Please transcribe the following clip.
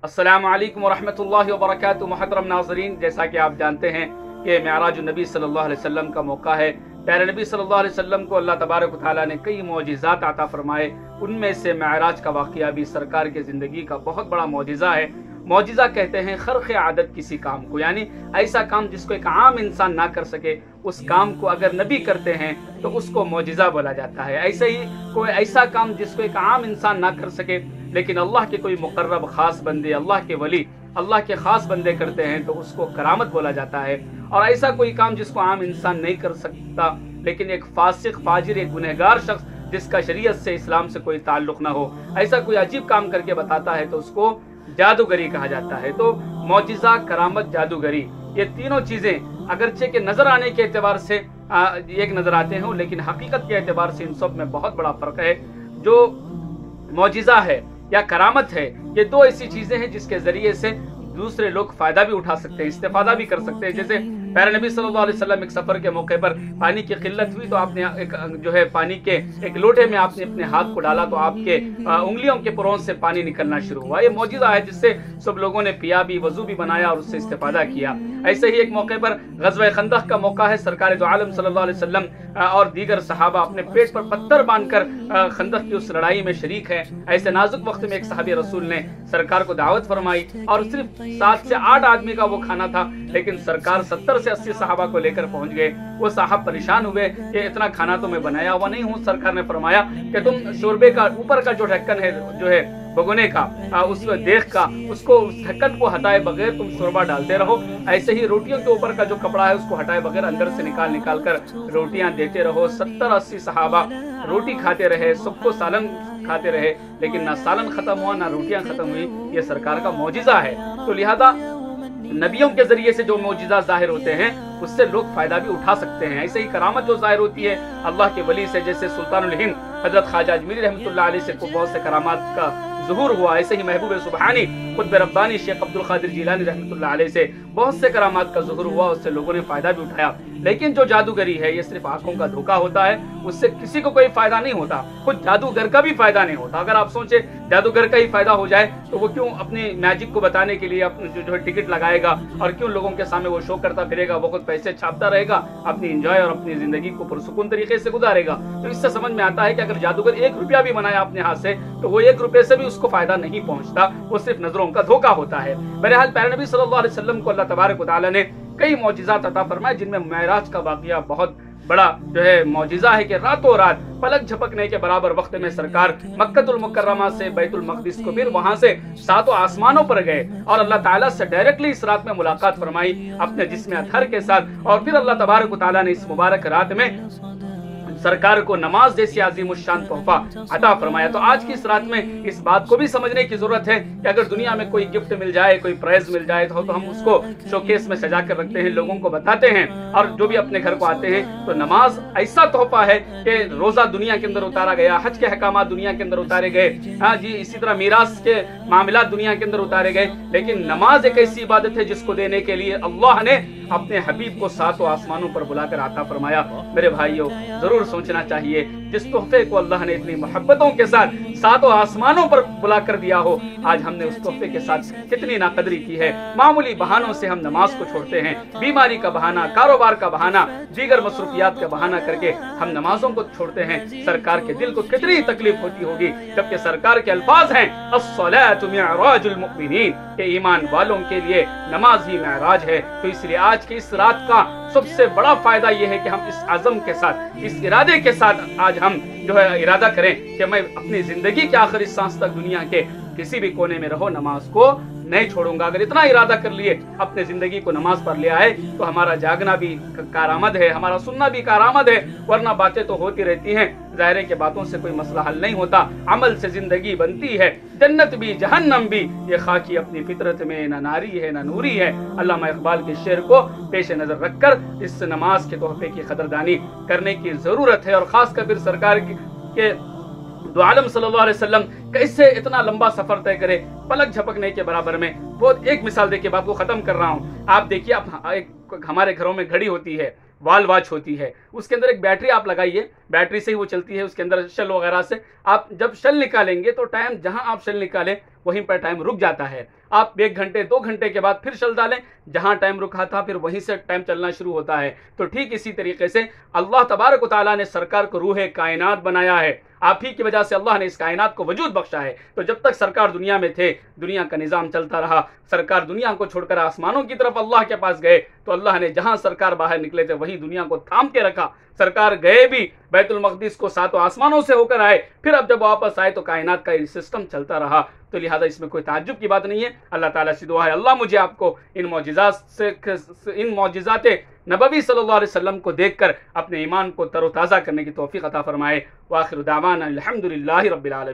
अस्सलामु अलैकुम वरहमतुल्लाहि वबरकातुहू। मुहतरम नाज़रीन, जैसा कि आप जानते हैं कि मेराज नबी सल्लल्लाहु अलैहि वसल्लम का मौका है। प्यारे नबी सल्लल्लाहु अलैहि वसल्लम को अल्लाह तबारक व तआला ने कई मौजिज़ात अता फरमाए। उनमें से मेराज का वाक़या भी सरकार की ज़िंदगी का बहुत बड़ा मौजिज़ा है। मौजिज़ा कहते हैं खर्क़ आदत किसी काम को, यानी ऐसा काम जिसको एक आम इंसान ना कर सके, उस काम को अगर नबी करते हैं तो उसको मौजिज़ा बोला जाता है। ऐसे ही कोई ऐसा काम जिसको एक आम इंसान ना कर सके, लेकिन अल्लाह के कोई मुक़र्रब ख़ास बंदे, अल्लाह के वली, अल्लाह के ख़ास बंदे करते हैं तो उसको करामत बोला जाता है। और ऐसा कोई काम जिसको आम इंसान नहीं कर सकता, लेकिन एक फासिक, फाजिर, एक गुनहगार शख्स जिसका शरीयत से, इस्लाम से कोई ताल्लुक़ ना हो, ऐसा कोई अजीब काम करके बताता है तो उसको जादूगरी कहा जाता है। तो मौजिज़ा, करामत, जादूगरी, ये तीनों चीज़ें अगरचे के नज़र आने के एतबार से एक नज़र आते हैं, लेकिन हकीकत के एतबार से इन सब में बहुत बड़ा फ़र्क है। जो मौजिज़ा है या करामत है, ये दो ऐसी चीज़ें हैं जिसके ज़रिए से दूसरे लोग फ़ायदा भी उठा सकते हैं, इस्तेफादा भी कर सकते हैं। जैसे प्यारे नबी सल्लल्लाहु अलैहि वसल्लम एक सफ़र के मौके पर पानी की किल्लत हुई तो आपने एक जो है पानी के एक लोटे में आपने अपने हाथ को डाला तो आपके उंगलियों के पुरों से पानी निकलना शुरू हुआ। ये मौजिज़ा है जिससे सब लोगों ने पिया भी, वज़ू भी बनाया और उससे इस्तेफादा किया। ऐसे ही एक मौके पर ग़ज़वा खंदक का मौका है। सरकार दो आलम सल्लल्लाहु अलैहि वसल्लम और दीगर सहाबा अपने पेट पर पत्थर बांधकर खंदक की उस लड़ाई में शरीक है। ऐसे नाजुक वक्त में एक सहाबी रसूल ने सरकार को दावत फरमाई और सिर्फ 7 से 8 आदमी का वो खाना था, लेकिन सरकार 70 से 80 सहाबा को लेकर पहुंच गए। वो साहब परेशान हुए कि इतना खाना तो मैं बनाया हुआ नहीं हूँ। सरकार ने फरमाया कि तुम शोरबे का ऊपर का जो ढक्कन है, जो है भगोने का, उस देख का, उसको, उस ढक्कन को हटाए बगैर तुम शोरबा डालते रहो। ऐसे ही रोटियों के ऊपर का जो कपड़ा है उसको हटाए बगैर अंदर से निकाल कर रोटियां देते रहो। 70-80 सहाबा रोटी खाते रहे, सबको सालन खाते रहे, लेकिन ना सालन खत्म हुआ ना रोटियां खत्म हुई। ये सरकार का मौजिज़ा है। तो लिहाजा नबियों के जरिए से जो मौजिज़ा जाहिर होते हैं उससे लोग फायदा भी उठा सकते हैं। ऐसे ही करामत जो जाहिर होती है अल्लाह के वली से, जैसे सुल्तानुल हिंद हजरत ख्वाजा अजमीरी रहमतुल्लाह अलैह से बहुत से करामात का ज़ुहूर हुआ। ऐसे ही महबूब सुबहानी, खुद रब्बानी शेख अब्दुल कादिर जिलानी रहमतुल्लाह अलैह से बहुत से करामात का ज़ुहूर हुआ, उससे लोगों ने फायदा भी उठाया। लेकिन जो जादूगरी है ये सिर्फ आंखों का धोखा होता है, उससे किसी को कोई फायदा नहीं होता, खुद जादूगर का भी फायदा नहीं होता। अगर आप सोचे जादूगर का ही फायदा हो जाए तो वो क्यों अपनी मैजिक को बताने के लिए अपने जो है टिकट लगाएगा और क्यों लोगों के सामने वो शो करता फिरेगा, वो खुद पैसे छापता रहेगा, अपनी एंजॉय और अपनी जिंदगी को पुरसुकून तरीके से गुजारेगा। तो इससे समझ में आता है कि अगर जादूगर 1 रुपया भी बनाया अपने हाथ से तो वो 1 रुपये से भी उसको फायदा नहीं पहुंचता, वो सिर्फ नजरों का धोखा होता है। बहरहाल प्यारे नबी सल्लल्लाहु अलैहि वसल्लम को अल्लाह तबारक व तआला ने कई मौजिज़ात अता फरमाए, जिनमें मेराज का वाक़या बहुत बड़ा जो है मौजिज़ा है कि रातों रात पलक झपकने के बराबर वक्त में सरकार मक्कतुल मुकर्रमा से बैतुल मक़दिस को, फिर वहां से 7 आसमानों पर गए और अल्लाह ताला से डायरेक्टली इस रात में मुलाकात फरमाई अपने जिस्म अतहर के साथ। और फिर अल्लाह तबारक व तआला ने इस मुबारक रात में सरकार को नमाज जैसी अज़ीमुश्शान तोहफा अता फरमाया। तो आज की इस रात में इस बात को भी समझने की जरूरत है कि अगर दुनिया में कोई गिफ्ट मिल जाए, कोई प्राइज मिल जाए तो हम उसको शोकेस में सजा कर रखते हैं, लोगों को बताते हैं, और जो भी अपने घर को आते हैं। तो नमाज ऐसा तोहफा है कि रोजा दुनिया के अंदर उतारा गया, हज के अहकामात दुनिया के अंदर उतारे गए, हाँ जी, इसी तरह मीरास के मामला दुनिया के अंदर उतारे गए, लेकिन नमाज एक ऐसी इबादत है जिसको देने के लिए अल्लाह ने अपने हबीब को 7 आसमानों पर बुलाकर आता फरमाया। मेरे भाइयों, जरूर सोचना चाहिए, जिस तोहफे को अल्लाह ने इतनी मोहब्बतों के साथ 7 आसमानों पर बुला कर दिया हो, आज हमने उस तोहफे के साथ कितनी नाकदरी की है। मामूली बहानों से हम नमाज को छोड़ते हैं, बीमारी का बहाना, कारोबार का बहाना, दीगर मसरूफियात का बहाना करके हम नमाजों को छोड़ते हैं। सरकार के दिल को कितनी तकलीफ होती होगी, जबकि सरकार के अल्फाज हैं अस्सलातु मिअराजुल मुमिनीन, के ईमान वालों के लिए नमाज ही मेराज है। तो इसलिए आज की इस रात का सबसे बड़ा फायदा यह है कि हम इस अज़म के साथ, इस इरादे के साथ आज हम जो है इरादा करें कि मैं अपनी जिंदगी के आखिरी सांस तक दुनिया के किसी भी कोने में रहो, नमाज को नहीं छोड़ूंगा। अगर इतना इरादा कर लिए, अपने जिंदगी को नमाज पर ले आए, तो हमारा जागना भी कारामद है, हमारा सुनना भी कारामद है। वरना बातें तो होती रहती हैं, ज़ाहिर है कि बातों से कोई मसला हल नहीं होता, अमल से जिंदगी बनती है। जन्नत भी जहन्नम भी ये खाकी अपनी फितरत में न नारी है न नूरी है। अल्लामा इकबाल के शेर को पेश नजर रखकर इस नमाज के तोहफे की कदरदानी करने की जरूरत है। और खास कर फिर सरकार के दो आलम सल्लल्लाहु अलैहि वसल्लम कैसे इतना लंबा सफर तय करे पलक झपकने के बराबर में। बहुत एक मिसाल देखिए, बात को खत्म कर रहा हूँ। आप देखिए, हमारे घरों में घड़ी होती है, वॉल वॉच होती है, उसके अंदर एक बैटरी आप लगाइए, बैटरी से ही वो चलती है, उसके अंदर शेल वगैरह से आप जब शेल निकालेंगे तो टाइम जहां आप शेल निकालें وہیں پر ٹائم رک جاتا ہے. آپ 1 گھنٹے 2 گھنٹے کے بعد پھر چل ڈالیں، جہاں ٹائم رکا تھا پھر وہیں سے ٹائم چلنا شروع ہوتا ہے. تو ٹھیک اسی طریقے سے اللہ تبارک و تعالیٰ نے سرکار کو روح کائنات بنایا ہے. آپ ہی کی وجہ سے اللہ نے اس کائنات کو وجود بخشا ہے. تو جب تک سرکار دنیا میں تھے دنیا کا نظام چلتا رہا. سرکار دنیا کو چھوڑ کر آسمانوں کی طرف اللہ کے پاس گئے تو اللہ نے جہاں سرکار باہر نکلے تھے وہیں دنیا کو تھام کے رکھا. سرکار گئے بھی بیت المقدس کو 7 آسمانوں سے ہو کر آئے، پھر اب جب واپس آئے تو کائنات کا یہ سسٹم چلتا رہا. تو لہٰذا اس میں کوئی تعجب کی بات نہیں ہے. اللہ تعالیٰ سے دعا ہے اللہ مجھے آپ کو ان معجزات نبوی صلی اللہ علیہ وسلم کو دیکھ کر اپنے ایمان کو تر و تازہ کرنے کی توفیق عطا فرمائے. وآخر دعوانا الحمدللہ رب العالمین.